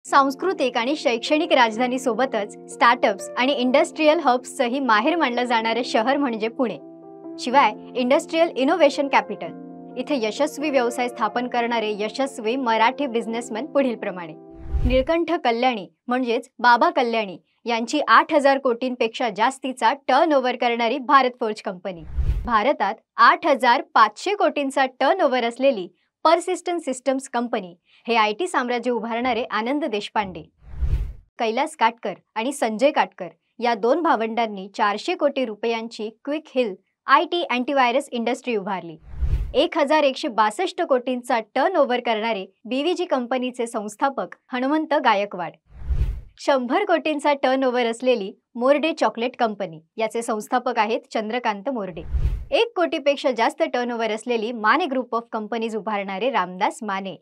सांस्कृतिक आणि शैक्षणिक राजधानी सोबतच स्टार्टअप्स आणि इंडस्ट्रियल हब्सचंही माहेर मानलं जाणारे शहर म्हणजे पुणे. शिवाय इंडस्ट्रियल इनोव्हेशन कॅपिटल. इथे यशस्वी व्यवसाय स्थापन करणारे यशस्वी मराठी बिझनेसमॅन पुढील प्रमाणे: निळकंठ कल्याणी म्हणजेच बाबा कल्याणी यांची 8,000 कोटींपेक्षा जास्तीचा टर्नओव्हर करणारी भारत फोर्ज कंपनी. भारतात 8,500 कोटींचा टर्नओव्हर असलेली पर्सिस्टंट सिस्टम्स कंपनी हे IT साम्राज्य उभारणारे आनंद देशपांडे. कैलास काटकर आणि संजय काटकर या दोन भावंडांनी 400 कोटी रुपयांची quick hill IT antivirus industry उभारली. 1,162 कोटींचा टर्नओव्हर करणारे BVG कंपनीचे संस्थापक हनुमंत गायकवाड. 100 कोटींचा टर्नओव्हर असलेली मोर्डे चॉकलेट कंपनी याचे संस्थापक आहेत चंद्रकांत मोर्डे. 1 कोटीपेक्षा जास्त टर्नओव्हर असलेली माने ग्रुप ऑफ कंपनीज उभारणारे रामदास माने.